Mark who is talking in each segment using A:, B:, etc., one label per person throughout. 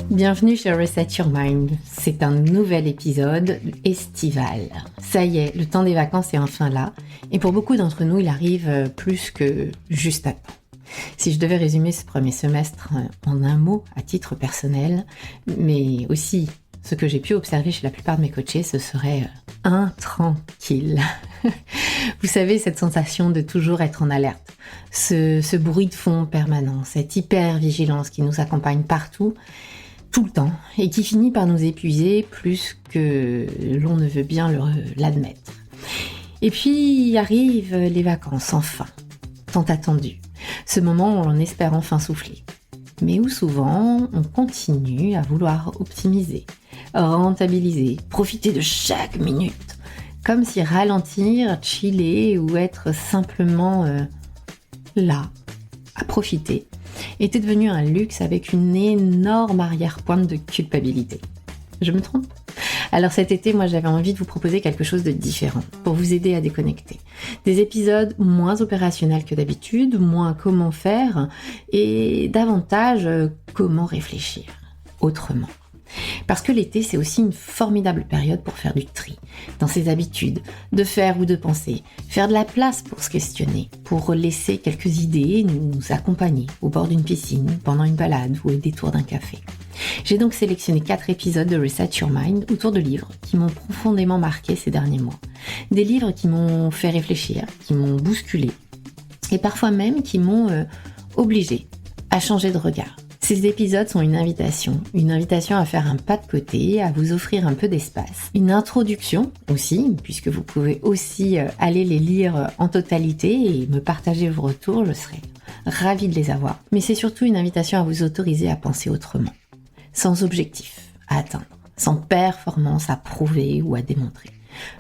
A: Bienvenue sur Reset Your Mind. C'est un nouvel épisode estival. Ça y est, le temps des vacances est enfin là. Et pour beaucoup d'entre nous, il arrive plus que juste à temps. Si je devais résumer ce premier semestre en un mot à titre personnel, mais aussi ce que j'ai pu observer chez la plupart de mes coachés, ce serait intranquille. Vous savez, cette sensation de toujours être en alerte, ce bruit de fond permanent, cette hyper-vigilance qui nous accompagne partout, tout le temps, et qui finit par nous épuiser plus que l'on ne veut bien l'admettre. Et puis arrivent les vacances, enfin, tant attendues. Ce moment où on espère enfin souffler. Mais où souvent, on continue à vouloir optimiser, rentabiliser, profiter de chaque minute. Comme si ralentir, chiller ou être simplement là, à profiter, était devenu un luxe avec une énorme arrière-pointe de culpabilité. Je me trompe ? Alors cet été, moi j'avais envie de vous proposer quelque chose de différent pour vous aider à déconnecter. Des épisodes moins opérationnels que d'habitude, moins comment faire et davantage comment réfléchir autrement. Parce que l'été, c'est aussi une formidable période pour faire du tri dans ses habitudes, de faire ou de penser, faire de la place pour se questionner, pour laisser quelques idées nous accompagner au bord d'une piscine, pendant une balade ou au détour d'un café. J'ai donc sélectionné 4 épisodes de Reset Your Mind autour de livres qui m'ont profondément marqué ces derniers mois. Des livres qui m'ont fait réfléchir, qui m'ont bousculé et parfois même qui m'ont obligé à changer de regard. Ces épisodes sont une invitation à faire un pas de côté, à vous offrir un peu d'espace. Une introduction aussi, puisque vous pouvez aussi aller les lire en totalité et me partager vos retours, je serai ravie de les avoir. Mais c'est surtout une invitation à vous autoriser à penser autrement, sans objectif à atteindre, sans performance à prouver ou à démontrer,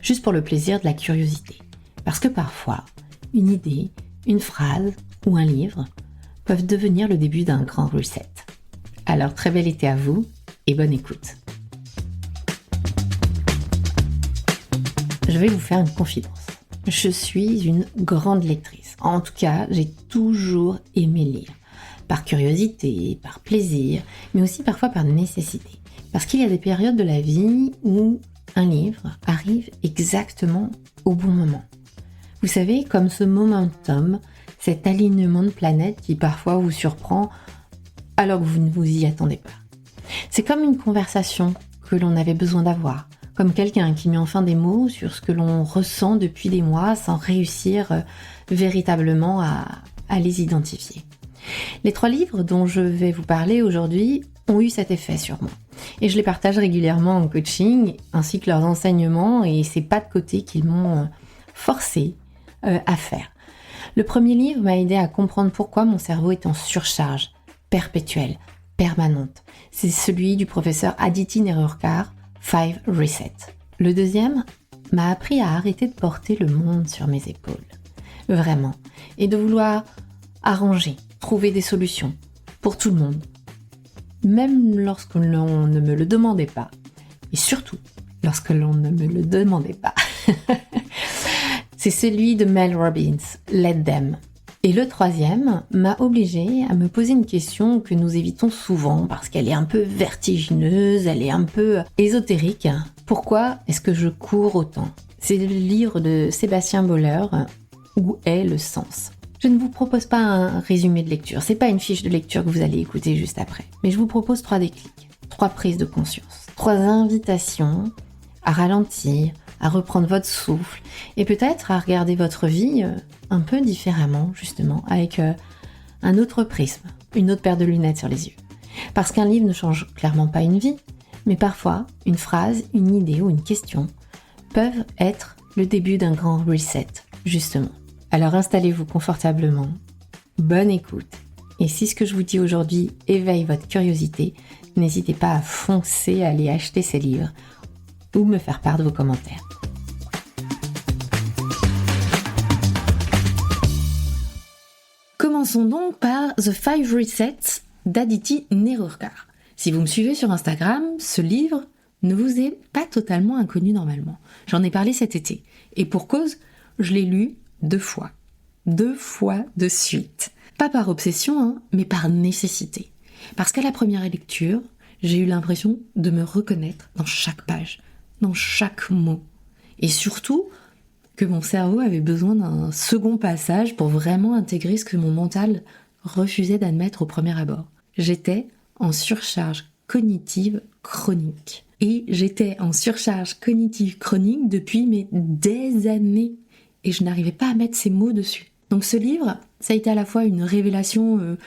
A: juste pour le plaisir de la curiosité. Parce que parfois, une idée, une phrase ou un livre peuvent devenir le début d'un grand reset. Alors très bel été à vous et bonne écoute. Je vais vous faire une confidence. Je suis une grande lectrice. En tout cas, j'ai toujours aimé lire. Par curiosité, par plaisir, mais aussi parfois par nécessité. Parce qu'il y a des périodes de la vie où un livre arrive exactement au bon moment. Vous savez, comme ce momentum, cet alignement de planètes qui parfois vous surprend alors que vous ne vous y attendez pas. C'est comme une conversation que l'on avait besoin d'avoir, comme quelqu'un qui met enfin des mots sur ce que l'on ressent depuis des mois sans réussir véritablement à les identifier. Les 3 livres dont je vais vous parler aujourd'hui ont eu cet effet sur moi. Et je les partage régulièrement en coaching, ainsi que leurs enseignements et ces pas de côté qu'ils m'ont forcé à faire. Le premier livre m'a aidé à comprendre pourquoi mon cerveau est en surcharge perpétuelle, permanente. C'est celui du professeur Aditi Nerurkar, 5 Reset. Le deuxième m'a appris à arrêter de porter le monde sur mes épaules. Vraiment. Et de vouloir arranger, trouver des solutions pour tout le monde. Même lorsque l'on ne me le demandait pas. Et surtout, lorsque l'on ne me le demandait pas. C'est celui de Mel Robbins, Let Them. Et le troisième m'a obligée à me poser une question que nous évitons souvent parce qu'elle est un peu vertigineuse, elle est un peu ésotérique. Pourquoi est-ce que je cours autant ? C'est le livre de Sébastien Boller, Où est le sens ? Je ne vous propose pas un résumé de lecture, c'est pas une fiche de lecture que vous allez écouter juste après. Mais je vous propose 3 déclics, 3 prises de conscience, 3 invitations à ralentir, à reprendre votre souffle et peut-être à regarder votre vie un peu différemment, justement, avec un autre prisme, une autre paire de lunettes sur les yeux. Parce qu'un livre ne change clairement pas une vie, mais parfois, une phrase, une idée ou une question peuvent être le début d'un grand reset, justement. Alors installez-vous confortablement, bonne écoute, et si ce que je vous dis aujourd'hui éveille votre curiosité, n'hésitez pas à foncer à aller acheter ces livres ou me faire part de vos commentaires. Commençons donc par The 5 Resets d'Aditi Nerurkar. Si vous me suivez sur Instagram, ce livre ne vous est pas totalement inconnu normalement. J'en ai parlé cet été. Et pour cause, je l'ai lu 2 fois. 2 fois de suite. Pas par obsession, mais par nécessité. Parce qu'à la première lecture, j'ai eu l'impression de me reconnaître dans chaque page, dans chaque mot. Et surtout, que mon cerveau avait besoin d'un second passage pour vraiment intégrer ce que mon mental refusait d'admettre au premier abord. J'étais en surcharge cognitive chronique. Et j'étais en surcharge cognitive chronique depuis des années. Et je n'arrivais pas à mettre ces mots dessus. Donc ce livre, ça a été à la fois une révélation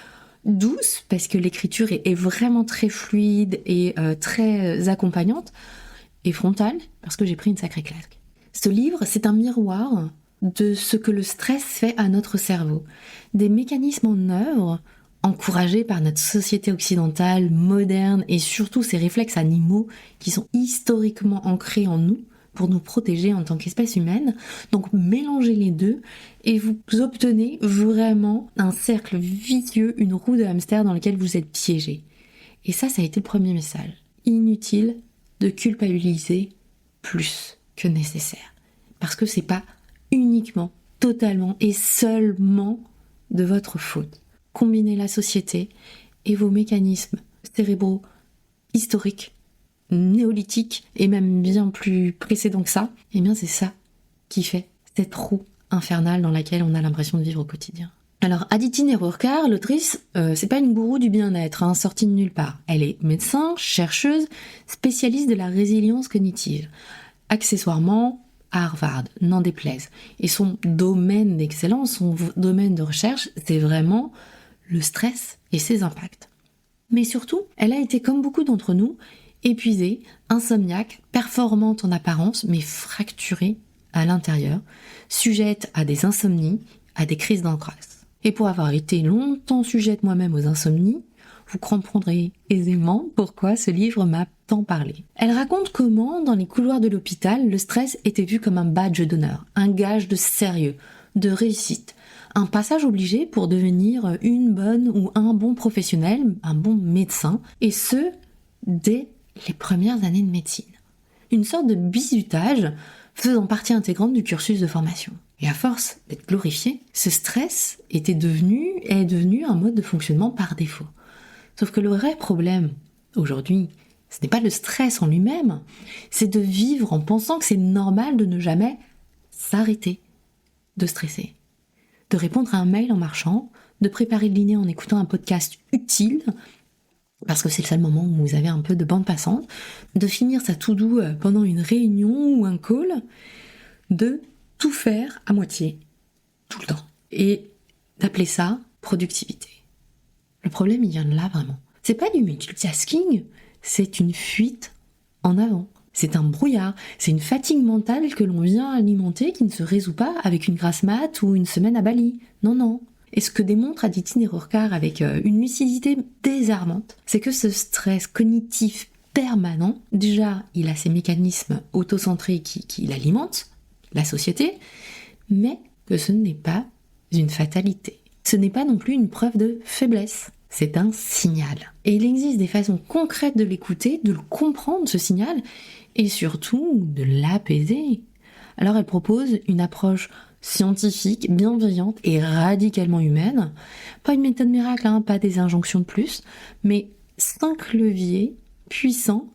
A: douce, parce que l'écriture est vraiment très fluide et très accompagnante, et frontale, parce que j'ai pris une sacrée claque. Ce livre, c'est un miroir de ce que le stress fait à notre cerveau. Des mécanismes en œuvre, encouragés par notre société occidentale, moderne, et surtout ces réflexes animaux qui sont historiquement ancrés en nous, pour nous protéger en tant qu'espèce humaine. Donc mélangez les deux et vous obtenez vraiment un cercle vicieux, une roue de hamster dans laquelle vous êtes piégé. Et ça a été le premier message. Inutile de culpabiliser plus que nécessaire. Parce que c'est pas uniquement, totalement et seulement de votre faute. Combinez la société et vos mécanismes cérébraux historiques, néolithique et même bien plus précédent que ça, eh bien c'est ça qui fait cette roue infernale dans laquelle on a l'impression de vivre au quotidien. Alors Aditi Nerurkar, l'autrice, c'est pas une gourou du bien-être, sortie de nulle part. Elle est médecin, chercheuse, spécialiste de la résilience cognitive. Accessoirement, à Harvard, n'en déplaise. Et son domaine d'excellence, son domaine de recherche, c'est vraiment le stress et ses impacts. Mais surtout, elle a été, comme beaucoup d'entre nous, épuisée, insomniaque, performante en apparence, mais fracturée à l'intérieur, sujette à des insomnies, à des crises d'angoisse. Et pour avoir été longtemps sujette moi-même aux insomnies, vous comprendrez aisément pourquoi ce livre m'a tant parlé. Elle raconte comment, dans les couloirs de l'hôpital, le stress était vu comme un badge d'honneur, un gage de sérieux, de réussite, un passage obligé pour devenir une bonne ou un bon professionnel, un bon médecin, et ce, dès les premières années de médecine. Une sorte de bizutage faisant partie intégrante du cursus de formation. Et à force d'être glorifié, ce stress est devenu un mode de fonctionnement par défaut. Sauf que le vrai problème, aujourd'hui, ce n'est pas le stress en lui-même, c'est de vivre en pensant que c'est normal de ne jamais s'arrêter de stresser. De répondre à un mail en marchant, de préparer le dîner en écoutant un podcast utile, parce que c'est le seul moment où vous avez un peu de bande passante, de finir sa to-do pendant une réunion ou un call, de tout faire à moitié, tout le temps, et d'appeler ça productivité. Le problème, il vient de là vraiment. C'est pas du multitasking, c'est une fuite en avant. C'est un brouillard, c'est une fatigue mentale que l'on vient alimenter qui ne se résout pas avec une grasse mat ou une semaine à Bali. Non. Et ce que démontre Aditi Nerurkar avec une lucidité désarmante, c'est que ce stress cognitif permanent, déjà, il a ses mécanismes autocentrés qui l'alimentent, la société, mais que ce n'est pas une fatalité. Ce n'est pas non plus une preuve de faiblesse. C'est un signal. Et il existe des façons concrètes de l'écouter, de le comprendre, ce signal, et surtout de l'apaiser. Alors elle propose une approche scientifique, bienveillante et radicalement humaine. Pas une méthode miracle, pas des injonctions de plus, mais 5 leviers puissants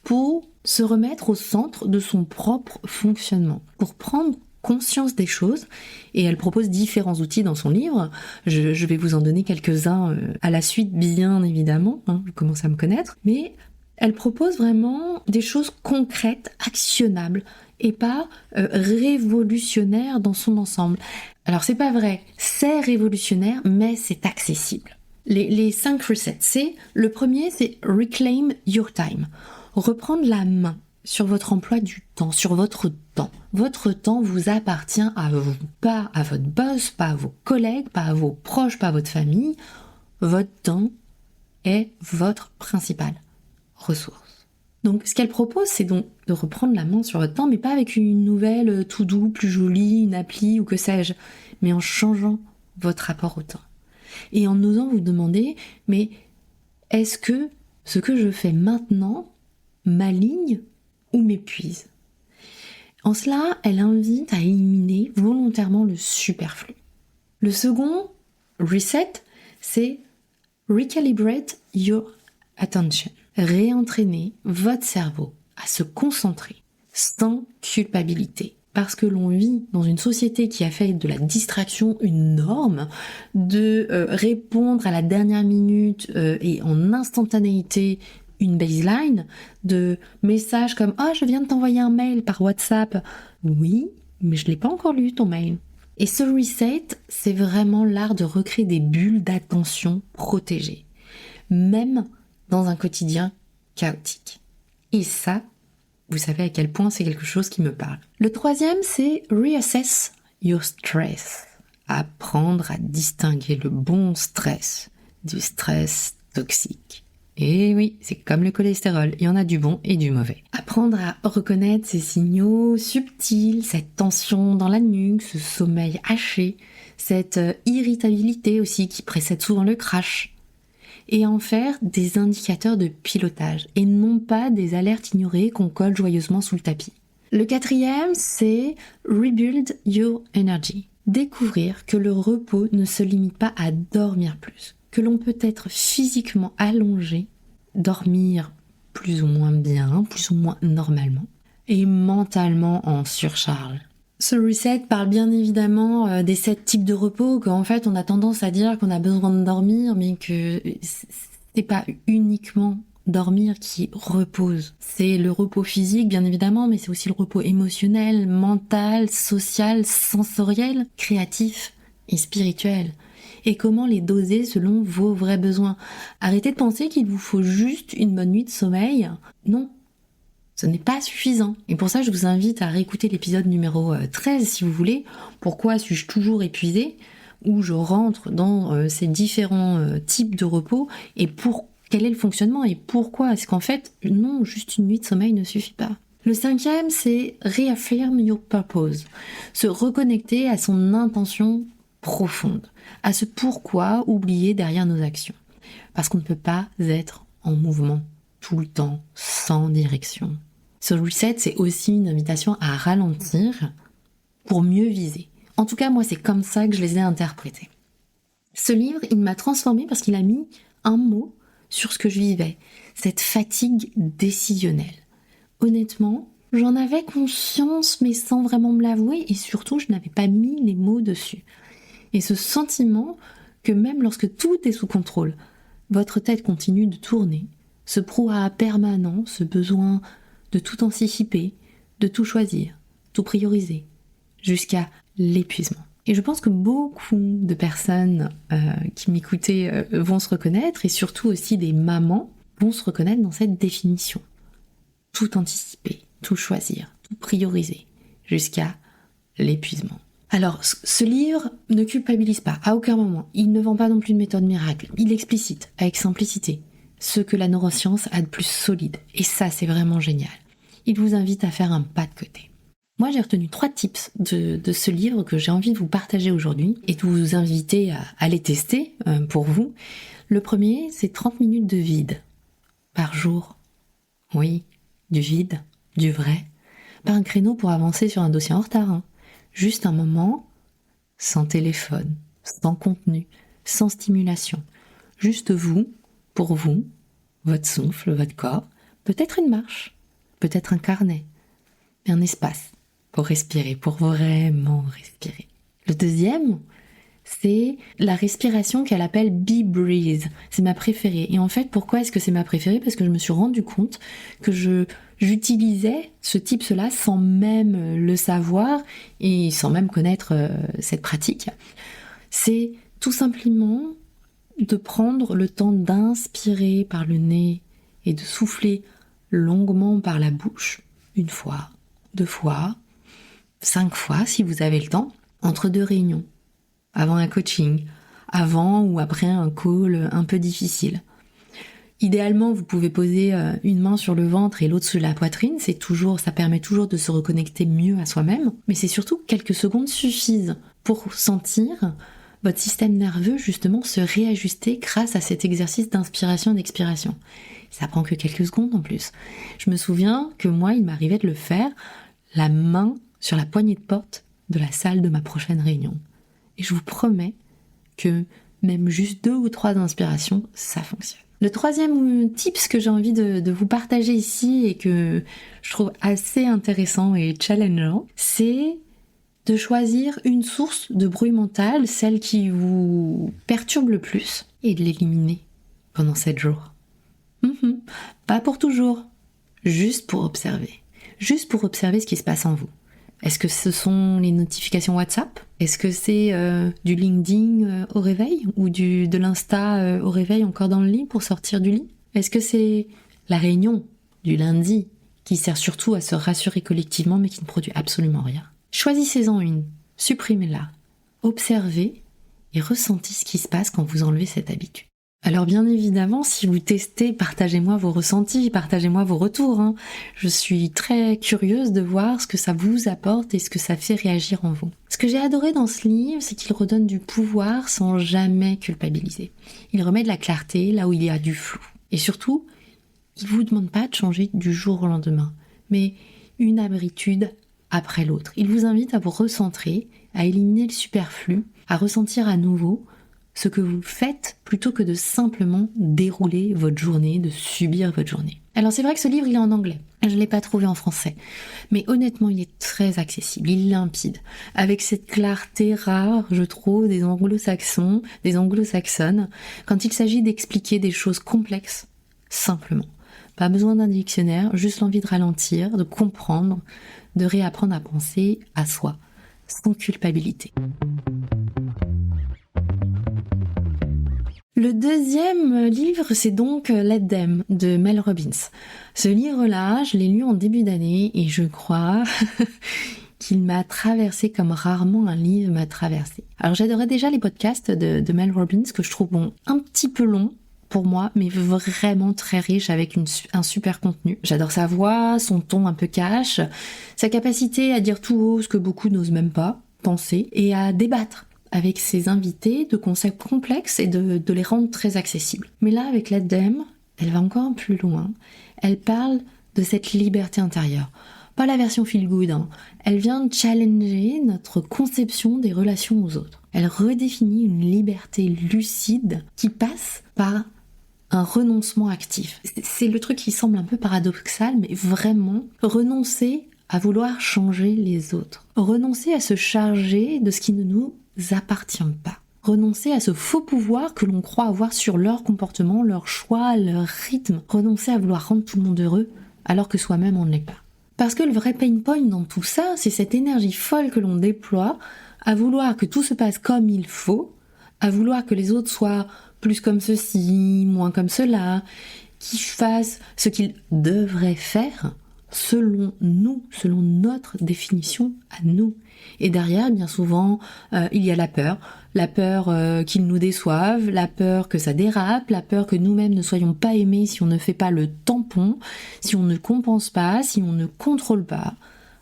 A: pour se remettre au centre de son propre fonctionnement, pour prendre conscience des choses, et elle propose différents outils dans son livre. Je vais vous en donner quelques-uns à la suite, bien évidemment, vous commencez à me connaître, mais elle propose vraiment des choses concrètes, actionnables, et pas révolutionnaires dans son ensemble. Alors c'est pas vrai, c'est révolutionnaire, mais c'est accessible. Les 5 resets, le premier, c'est Reclaim Your Time. Reprendre la main sur votre emploi du temps, sur votre temps. Votre temps vous appartient à vous, pas à votre boss, pas à vos collègues, pas à vos proches, pas à votre famille. Votre temps est votre principale ressource. Donc ce qu'elle propose, c'est donc de reprendre la main sur votre temps, mais pas avec une nouvelle to-do plus jolie, une appli ou que sais-je, mais en changeant votre rapport au temps. Et en osant vous demander, mais est-ce que ce que je fais maintenant m'aligne ou m'épuise? En cela, elle invite à éliminer volontairement le superflu. Le second reset, c'est recalibrate your attention. Réentraîner votre cerveau à se concentrer sans culpabilité. Parce que l'on vit dans une société qui a fait de la distraction une norme, de répondre à la dernière minute et en instantanéité une baseline, de messages comme « Ah, je viens de t'envoyer un mail par WhatsApp. » Oui, mais je ne l'ai pas encore lu ton mail. Et ce reset, c'est vraiment l'art de recréer des bulles d'attention protégées, même dans un quotidien chaotique. Et ça, vous savez à quel point c'est quelque chose qui me parle. Le troisième, c'est reassess your stress. Apprendre à distinguer le bon stress du stress toxique. Et oui, c'est comme le cholestérol, il y en a du bon et du mauvais. Apprendre à reconnaître ces signaux subtils, cette tension dans la nuque, ce sommeil haché, cette irritabilité aussi qui précède souvent le crash. Et en faire des indicateurs de pilotage et non pas des alertes ignorées qu'on colle joyeusement sous le tapis. Le quatrième, c'est rebuild your energy. Découvrir que le repos ne se limite pas à dormir plus, que l'on peut être physiquement allongé, dormir plus ou moins bien, plus ou moins normalement, et mentalement en surcharge. Ce reset parle bien évidemment des 7 types de repos, qu'en fait on a tendance à dire qu'on a besoin de dormir, mais que c'est pas uniquement dormir qui repose. C'est le repos physique bien évidemment, mais c'est aussi le repos émotionnel, mental, social, sensoriel, créatif et spirituel. Et comment les doser selon vos vrais besoins. Arrêtez de penser qu'il vous faut juste une bonne nuit de sommeil. Non. Ce n'est pas suffisant. Et pour ça, je vous invite à réécouter l'épisode numéro 13 si vous voulez. Pourquoi suis-je toujours épuisée ? Où je rentre dans ces différents types de repos et quel est le fonctionnement et pourquoi est-ce qu'en fait, non, juste une nuit de sommeil ne suffit pas. Le cinquième, c'est reaffirm your purpose. Se reconnecter à son intention profonde, à ce pourquoi oublier derrière nos actions. Parce qu'on ne peut pas être en mouvement tout le temps, sans direction. Ce reset, c'est aussi une invitation à ralentir pour mieux viser. En tout cas, moi, c'est comme ça que je les ai interprétés. Ce livre, il m'a transformée parce qu'il a mis un mot sur ce que je vivais, cette fatigue décisionnelle. Honnêtement, j'en avais conscience, mais sans vraiment me l'avouer, et surtout, je n'avais pas mis les mots dessus. Et ce sentiment que même lorsque tout est sous contrôle, votre tête continue de tourner, ce brouhaha permanent, ce besoin de tout anticiper, de tout choisir, tout prioriser, jusqu'à l'épuisement. Et je pense que beaucoup de personnes qui m'écoutaient vont se reconnaître, et surtout aussi des mamans vont se reconnaître dans cette définition. Tout anticiper, tout choisir, tout prioriser, jusqu'à l'épuisement. Alors, ce livre ne culpabilise pas, à aucun moment. Il ne vend pas non plus de méthode miracle. Il explicite, avec simplicité, ce que la neuroscience a de plus solide. Et ça, c'est vraiment génial. Il vous invite à faire un pas de côté. Moi, j'ai retenu 3 tips de ce livre que j'ai envie de vous partager aujourd'hui et de vous inviter à les tester pour vous. Le premier, c'est 30 minutes de vide par jour. Oui, du vide, du vrai. Pas un créneau pour avancer sur un dossier en retard, hein. Juste un moment sans téléphone, sans contenu, sans stimulation. Juste vous, pour vous, votre souffle, votre corps, peut-être une marche, peut-être un carnet, et un espace pour respirer, pour vraiment respirer. Le deuxième, c'est la respiration qu'elle appelle Bee Breathe. C'est ma préférée. Et en fait, pourquoi est-ce que c'est ma préférée ? Parce que je me suis rendu compte que j'utilisais ce tips-là sans même le savoir et sans même connaître cette pratique. C'est tout simplement de prendre le temps d'inspirer par le nez et de souffler longuement par la bouche, 1 fois, 2 fois, 5 fois si vous avez le temps, entre 2 réunions, avant un coaching, avant ou après un call un peu difficile. Idéalement, vous pouvez poser une main sur le ventre et l'autre sur la poitrine, ça permet toujours de se reconnecter mieux à soi-même, mais c'est surtout quelques secondes suffisent pour sentir votre système nerveux justement se réajuster grâce à cet exercice d'inspiration et d'expiration. Ça prend que quelques secondes en plus. Je me souviens que moi, il m'arrivait de le faire la main sur la poignée de porte de la salle de ma prochaine réunion. Et je vous promets que même juste 2 ou 3 inspirations, ça fonctionne. Le troisième tips que j'ai envie de vous partager ici et que je trouve assez intéressant et challengeant, c'est de choisir une source de bruit mental, celle qui vous perturbe le plus, et de l'éliminer pendant 7 jours. Pas pour toujours, juste pour observer. Juste pour observer ce qui se passe en vous. Est-ce que ce sont les notifications WhatsApp ? Est-ce que c'est du LinkedIn au réveil ? Ou de l'Insta au réveil encore dans le lit pour sortir du lit ? Est-ce que c'est la réunion du lundi qui sert surtout à se rassurer collectivement mais qui ne produit absolument rien ? Choisissez-en une, supprimez-la, observez et ressentez ce qui se passe quand vous enlevez cette habitude. Alors bien évidemment, si vous testez, partagez-moi vos ressentis, partagez-moi vos retours. Je suis très curieuse de voir ce que ça vous apporte et ce que ça fait réagir en vous. Ce que j'ai adoré dans ce livre, c'est qu'il redonne du pouvoir sans jamais culpabiliser. Il remet de la clarté là où il y a du flou. Et surtout, il ne vous demande pas de changer du jour au lendemain, mais une habitude après l'autre. Il vous invite à vous recentrer, à éliminer le superflu, à ressentir à nouveau ce que vous faites plutôt que de simplement dérouler votre journée, de subir votre journée. Alors c'est vrai que ce livre il est en anglais, je ne l'ai pas trouvé en français, mais honnêtement il est très accessible, il est limpide, avec cette clarté rare je trouve des anglo-saxons, des anglo-saxonnes, quand il s'agit d'expliquer des choses complexes simplement. Pas besoin d'un dictionnaire, juste l'envie de ralentir, de comprendre, de réapprendre à penser à soi, sans culpabilité. Le deuxième livre, c'est donc Let Them de Mel Robbins. Ce livre-là, je l'ai lu en début d'année et je crois qu'il m'a traversé comme rarement un livre m'a traversé. Alors j'adorais déjà les podcasts de Mel Robbins que je trouve un petit peu longs pour moi, mais vraiment très riche avec un super contenu. J'adore sa voix, son ton un peu cash, sa capacité à dire tout haut ce que beaucoup n'osent même pas penser et à débattre avec ses invités de concepts complexes et de les rendre très accessibles. Mais là, avec Let Them, elle va encore plus loin. Elle parle de cette liberté intérieure. Pas la version feel good, Elle vient challenger notre conception des relations aux autres. Elle redéfinit une liberté lucide qui passe par un renoncement actif. C'est le truc qui semble un peu paradoxal, mais vraiment, renoncer à vouloir changer les autres. Renoncer à se charger de ce qui ne nous appartient pas. Renoncer à ce faux pouvoir que l'on croit avoir sur leur comportement, leur choix, leur rythme. Renoncer à vouloir rendre tout le monde heureux alors que soi-même on ne l'est pas. Parce que le vrai pain point dans tout ça, c'est cette énergie folle que l'on déploie à vouloir que tout se passe comme il faut, à vouloir que les autres soient plus comme ceci, moins comme cela, qu'ils fassent ce qu'ils devraient faire selon nous, selon notre définition à nous. Et derrière, bien souvent, il y a la peur qu'ils nous déçoivent, la peur que ça dérape, la peur que nous-mêmes ne soyons pas aimés si on ne fait pas le tampon, si on ne compense pas, si on ne contrôle pas.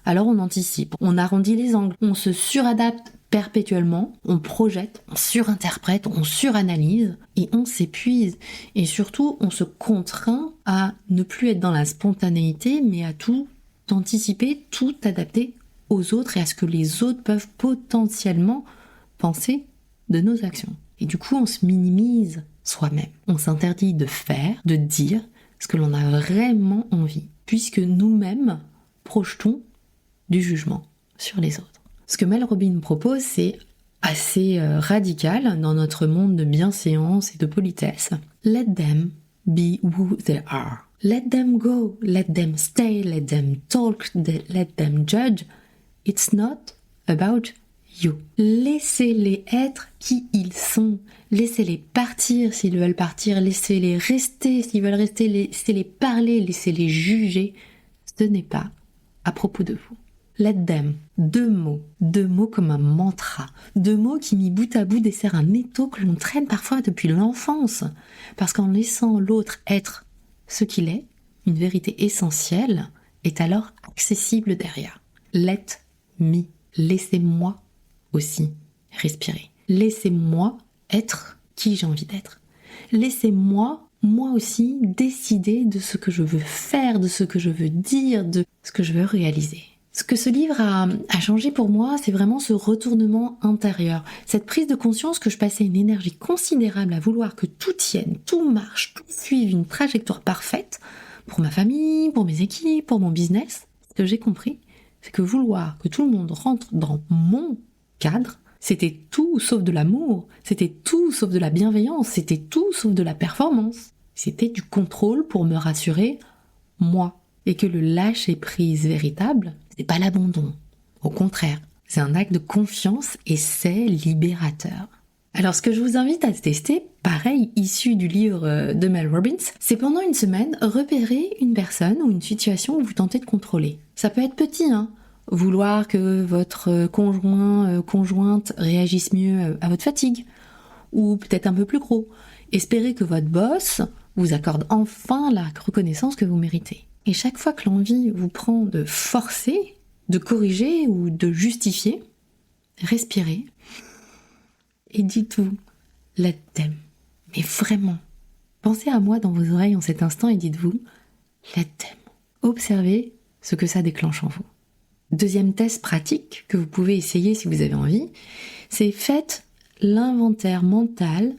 A: Alors on anticipe, on arrondit les angles, on se suradapte perpétuellement, on projette, on surinterprète, on suranalyse et on s'épuise. Et surtout, on se contraint à ne plus être dans la spontanéité, mais à tout anticiper, tout adapter aux autres et à ce que les autres peuvent potentiellement penser de nos actions. Et du coup, on se minimise soi-même. On s'interdit de faire, de dire ce que l'on a vraiment envie, puisque nous-mêmes projetons du jugement sur les autres. Ce que Mel Robbins propose, c'est assez radical dans notre monde de bienséance et de politesse. Let them be who they are. Let them go, let them stay, let them talk, let them judge. It's not about you. Laissez-les être qui ils sont. Laissez-les partir s'ils veulent partir. Laissez-les rester s'ils veulent rester. Laissez-les parler, laissez-les juger. Ce n'est pas à propos de vous. Let them. Deux mots comme un mantra. 2 mots qui, mis bout à bout, desserrent un étau que l'on traîne parfois depuis l'enfance. Parce qu'en laissant l'autre être ce qu'il est, une vérité essentielle est alors accessible derrière. Let me. Laissez-moi aussi respirer. Laissez-moi être qui j'ai envie d'être. Laissez-moi, moi aussi, décider de ce que je veux faire, de ce que je veux dire, de ce que je veux réaliser.
B: Ce que ce livre a changé pour moi, c'est vraiment ce retournement intérieur, cette prise de conscience que je passais une énergie considérable à vouloir que tout tienne, tout marche, tout suive une trajectoire parfaite pour ma famille, pour mes équipes, pour mon business. Ce que j'ai compris, c'est que vouloir que tout le monde rentre dans mon cadre, c'était tout sauf de l'amour, c'était tout sauf de la bienveillance, c'était tout sauf de la performance. C'était du contrôle pour me rassurer, moi. Et que le lâcher-prise véritable, c'est pas l'abandon. Au contraire, c'est un acte de confiance et c'est libérateur. Alors ce que je vous invite à tester, pareil, issu du livre de Mel Robbins, c'est pendant une semaine, repérer une personne ou une situation où vous tentez de contrôler. Ça peut être petit, hein. Vouloir que votre conjointe réagisse mieux à votre fatigue. Ou peut-être un peu plus gros. Espérer que votre boss vous accorde enfin la reconnaissance que vous méritez. Et chaque fois que l'envie vous prend de forcer, de corriger ou de justifier, respirez et dites-vous « let them ». Mais vraiment, pensez à moi dans vos oreilles en cet instant et dites-vous « let them ». Observez ce que ça déclenche en vous. Deuxième test pratique que vous pouvez essayer si vous avez envie, c'est faites l'inventaire mental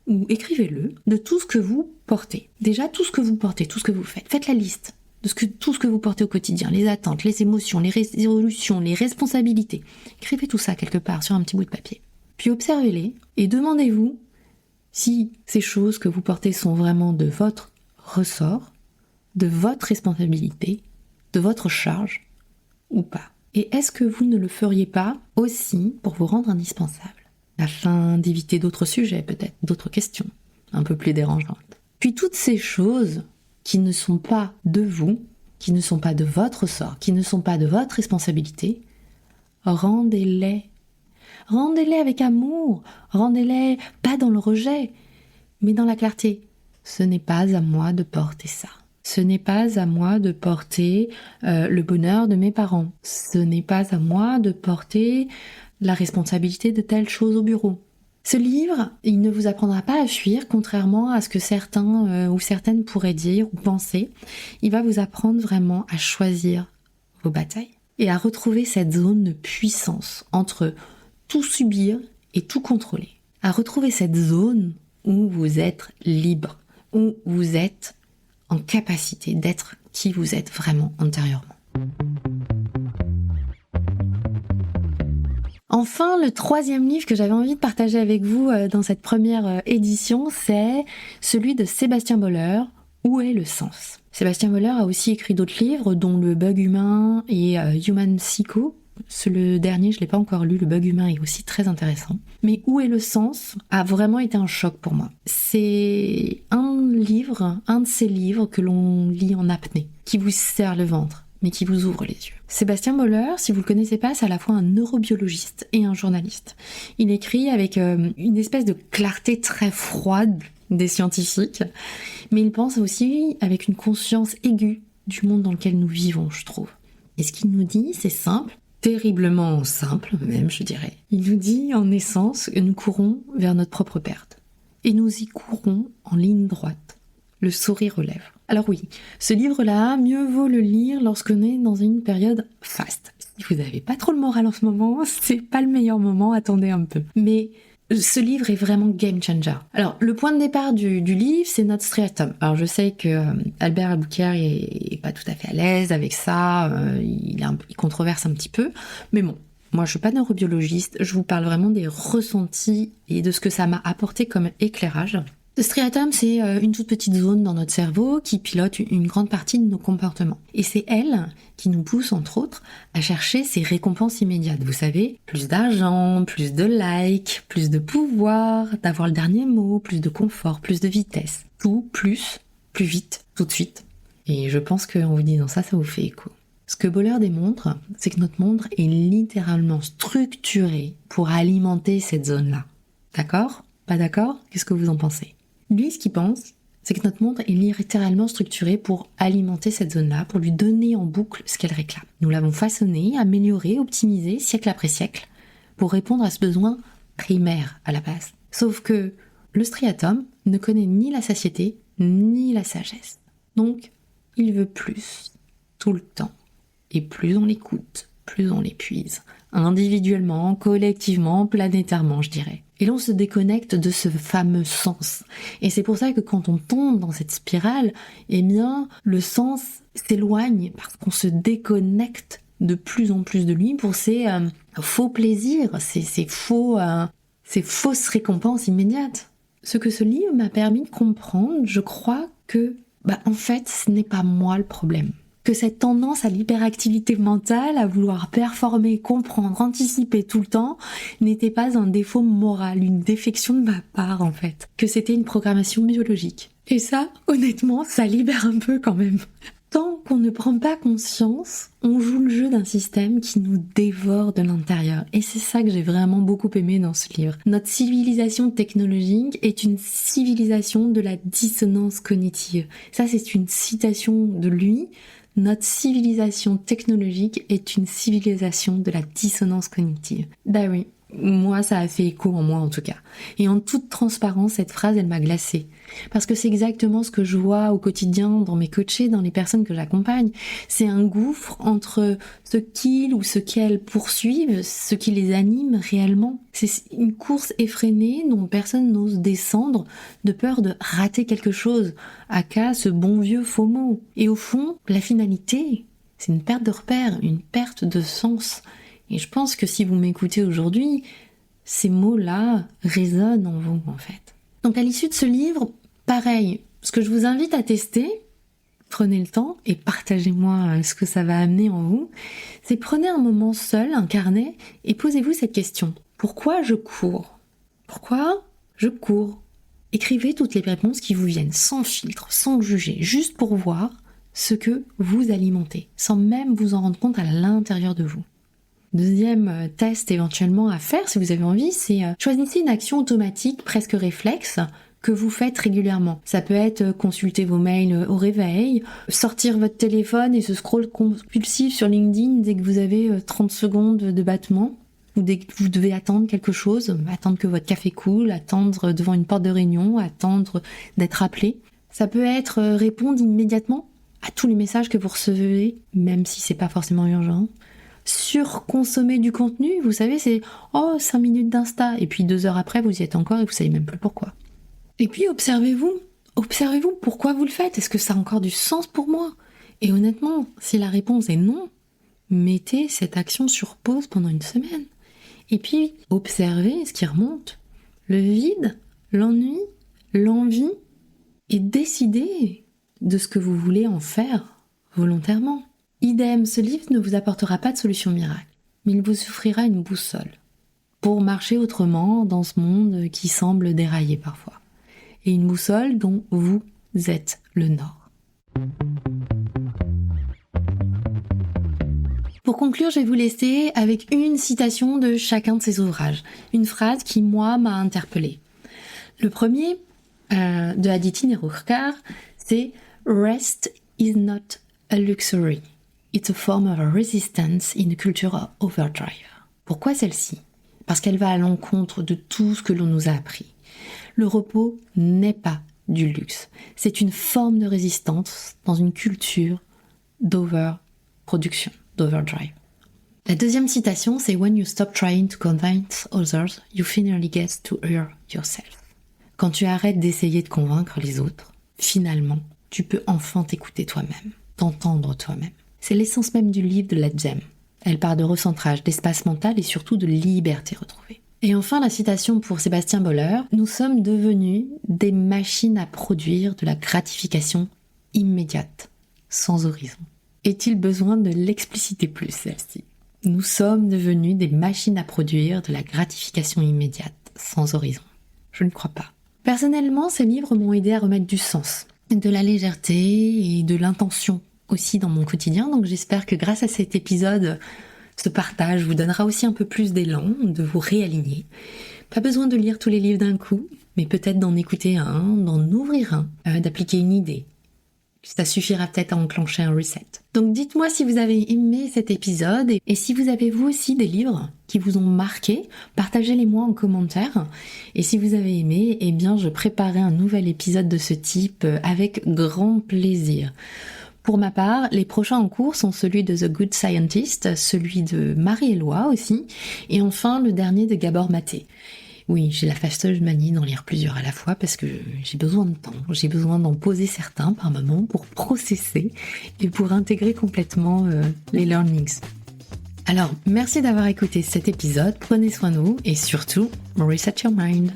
B: ou écrivez-le de tout ce que vous portez. Déjà, tout ce que vous portez, tout ce que vous faites. Faites la liste de tout ce que vous portez au quotidien, les attentes, les émotions, les résolutions, les responsabilités. Écrivez tout ça quelque part sur un petit bout de papier. Puis observez-les et demandez-vous si ces choses que vous portez sont vraiment de votre ressort, de votre responsabilité, de votre charge ou pas. Et est-ce que vous ne le feriez pas aussi pour vous rendre indispensable, afin d'éviter d'autres sujets peut-être, d'autres questions un peu plus dérangeantes. Puis toutes ces choses qui ne sont pas de vous, qui ne sont pas de votre sort, qui ne sont pas de votre responsabilité, rendez-les. Rendez-les avec amour, rendez-les pas dans le rejet, mais dans la clarté. Ce n'est pas à moi de porter ça. Ce n'est pas à moi de porter le bonheur de mes parents. Ce n'est pas à moi de porter la responsabilité de telle chose au bureau. Ce livre, il ne vous apprendra pas à fuir, contrairement à ce que certains ou certaines pourraient dire ou penser. Il va vous apprendre vraiment à choisir vos batailles et à retrouver cette zone de puissance entre tout subir et tout contrôler. À retrouver cette zone où vous êtes libre, où vous êtes en capacité d'être qui vous êtes vraiment intérieurement. Enfin, le troisième livre que j'avais envie de partager avec vous dans cette première édition, c'est celui de Sébastien Boller, Où est le sens ? Sébastien Boller a aussi écrit d'autres livres, dont Le Bug Humain et Human Psycho. Le dernier, je ne l'ai pas encore lu, Le Bug Humain est aussi très intéressant. Mais Où est le sens a vraiment été un choc pour moi. C'est un de ces livres que l'on lit en apnée, qui vous serre le ventre, mais qui vous ouvre les yeux. Sébastien Boller, si vous le connaissez pas, c'est à la fois un neurobiologiste et un journaliste. Il écrit avec une espèce de clarté très froide des scientifiques, mais il pense aussi avec une conscience aiguë du monde dans lequel nous vivons, je trouve. Et ce qu'il nous dit, c'est simple, terriblement simple même, je dirais. Il nous dit en essence que nous courons vers notre propre perte. Et nous y courons en ligne droite, le sourire aux lèvres. Alors oui, ce livre-là, mieux vaut le lire lorsqu'on est dans une période faste. Si vous n'avez pas trop le moral en ce moment, c'est pas le meilleur moment, attendez un peu. Mais ce livre est vraiment game changer. Alors, le point de départ du livre, c'est notre striatum. Alors, je sais que Albert Aboukir est pas tout à fait à l'aise avec ça, il controverse un petit peu, mais bon, moi je suis pas neurobiologiste, je vous parle vraiment des ressentis et de ce que ça m'a apporté comme éclairage. Le striatum, c'est une toute petite zone dans notre cerveau qui pilote une grande partie de nos comportements. Et c'est elle qui nous pousse, entre autres, à chercher ces récompenses immédiates. Vous savez, plus d'argent, plus de likes, plus de pouvoir, d'avoir le dernier mot, plus de confort, plus de vitesse. Tout, plus vite, tout de suite. Et je pense qu'en vous disant ça, ça vous fait écho. Ce que Boller démontre, c'est que notre monde est littéralement structuré pour alimenter cette zone-là. D'accord ? Pas d'accord ? Qu'est-ce que vous en pensez ? Lui, ce qu'il pense, c'est que notre monde est littéralement structuré pour alimenter cette zone-là, pour lui donner en boucle ce qu'elle réclame. Nous l'avons façonné, amélioré, optimisé, siècle après siècle, pour répondre à ce besoin primaire à la base. Sauf que le striatum ne connaît ni la satiété, ni la sagesse. Donc, il veut plus, tout le temps. Et plus on l'écoute, plus on l'épuise. Individuellement, collectivement, planétairement, je dirais. Et là, on se déconnecte de ce fameux sens. Et c'est pour ça que quand on tombe dans cette spirale, eh bien, le sens s'éloigne parce qu'on se déconnecte de plus en plus de lui pour ces faux plaisirs, ces fausses récompenses immédiates. Ce que ce livre m'a permis de comprendre, je crois que, en fait, ce n'est pas moi le problème. Que cette tendance à l'hyperactivité mentale, à vouloir performer, comprendre, anticiper tout le temps, n'était pas un défaut moral, une défection de ma part en fait. Que c'était une programmation biologique. Et ça, honnêtement, ça libère un peu quand même. Tant qu'on ne prend pas conscience, on joue le jeu d'un système qui nous dévore de l'intérieur. Et c'est ça que j'ai vraiment beaucoup aimé dans ce livre. Notre civilisation technologique est une civilisation de la dissonance cognitive. Ça, c'est une citation de lui. Notre civilisation technologique est une civilisation de la dissonance cognitive. Bah oui, moi ça a fait écho en moi en tout cas. Et en toute transparence, cette phrase, elle m'a glacée. Parce que c'est exactement ce que je vois au quotidien dans mes coachés, dans les personnes que j'accompagne. C'est un gouffre entre ce qu'ils ou ce qu'elles poursuivent, ce qui les anime réellement. C'est une course effrénée dont personne n'ose descendre de peur de rater quelque chose, aka ce bon vieux FOMO. Et au fond, la finalité, c'est une perte de repère, une perte de sens. Et je pense que si vous m'écoutez aujourd'hui, ces mots-là résonnent en vous en fait. Donc à l'issue de ce livre, pareil, ce que je vous invite à tester, prenez le temps et partagez-moi ce que ça va amener en vous, c'est prenez un moment seul, un carnet, et posez-vous cette question. Pourquoi je cours ? Pourquoi je cours ? Écrivez toutes les réponses qui vous viennent, sans filtre, sans juger, juste pour voir ce que vous alimentez, sans même vous en rendre compte à l'intérieur de vous. Deuxième test éventuellement à faire si vous avez envie, c'est choisissez une action automatique, presque réflexe, que vous faites régulièrement. Ça peut être consulter vos mails au réveil, sortir votre téléphone et ce scroll compulsif sur LinkedIn dès que vous avez 30 secondes de battement, ou dès que vous devez attendre quelque chose, attendre que votre café coule, attendre devant une porte de réunion, attendre d'être appelé. Ça peut être répondre immédiatement à tous les messages que vous recevez, même si c'est pas forcément urgent. Surconsommer du contenu, vous savez, c'est 5 minutes d'Insta, et puis 2 heures après, vous y êtes encore et vous savez même plus pourquoi. Et puis observez-vous pourquoi vous le faites, est-ce que ça a encore du sens pour moi ? Et honnêtement, si la réponse est non, mettez cette action sur pause pendant une semaine. Et puis, observez ce qui remonte, le vide, l'ennui, l'envie, et décidez de ce que vous voulez en faire volontairement. Idem, ce livre ne vous apportera pas de solution miracle, mais il vous offrira une boussole pour marcher autrement dans ce monde qui semble dérailler parfois. Et une boussole dont vous êtes le nord. Pour conclure, je vais vous laisser avec une citation de chacun de ces ouvrages. Une phrase qui, moi, m'a interpellée. Le premier, de Aditi Nerurkar, c'est « Rest is not a luxury. It's a form of resistance in a culture of overdrive. » Pourquoi celle-ci ? Parce qu'elle va à l'encontre de tout ce que l'on nous a appris. Le repos n'est pas du luxe. C'est une forme de résistance dans une culture d'overproduction, d'overdrive. La deuxième citation, c'est « When you stop trying to convince others, you finally get to hear yourself. » Quand tu arrêtes d'essayer de convaincre les autres, finalement, tu peux enfin t'écouter toi-même, t'entendre toi-même. C'est l'essence même du livre de Led Gem. Elle part de recentrage, d'espace mental et surtout de liberté retrouvée. Et enfin, la citation pour Sébastien Boller, « Nous sommes devenus des machines à produire de la gratification immédiate, sans horizon. » Est-il besoin de l'expliciter plus, celle-ci ? Nous sommes devenus des machines à produire de la gratification immédiate, sans horizon. Je ne crois pas. Personnellement, ces livres m'ont aidé à remettre du sens, de la légèreté et de l'intention aussi dans mon quotidien. Donc j'espère que grâce à cet épisode, ce partage vous donnera aussi un peu plus d'élan, de vous réaligner. Pas besoin de lire tous les livres d'un coup, mais peut-être d'en écouter un, d'en ouvrir un, d'appliquer une idée. Ça suffira peut-être à enclencher un reset. Donc dites-moi si vous avez aimé cet épisode et si vous avez vous aussi des livres qui vous ont marqué, partagez-les moi en commentaire. Et si vous avez aimé, eh bien je préparerai un nouvel épisode de ce type avec grand plaisir. Pour ma part, les prochains en cours sont celui de The Good Scientist, celui de Marie-Éloi aussi, et enfin le dernier de Gabor Maté. Oui, j'ai la fâcheuse manie d'en lire plusieurs à la fois parce que j'ai besoin de temps, j'ai besoin d'en poser certains par moment pour processer et pour intégrer complètement les learnings. Alors, merci d'avoir écouté cet épisode, prenez soin de vous et surtout, reset your mind.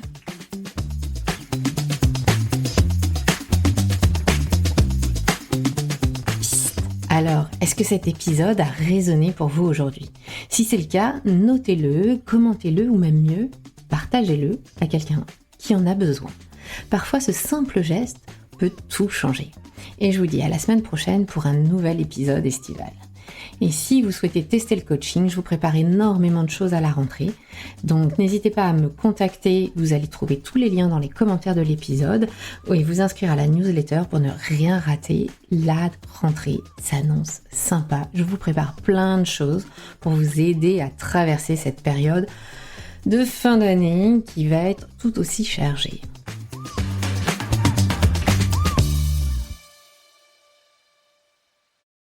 A: Alors, est-ce que cet épisode a résonné pour vous aujourd'hui? Si c'est le cas, notez-le, commentez-le ou même mieux, partagez-le à quelqu'un qui en a besoin. Parfois, ce simple geste peut tout changer. Et je vous dis à la semaine prochaine pour un nouvel épisode estival. Et si vous souhaitez tester le coaching, je vous prépare énormément de choses à la rentrée. Donc n'hésitez pas à me contacter, vous allez trouver tous les liens dans les commentaires de l'épisode et vous inscrire à la newsletter pour ne rien rater. La rentrée s'annonce sympa. Je vous prépare plein de choses pour vous aider à traverser cette période de fin d'année qui va être tout aussi chargée.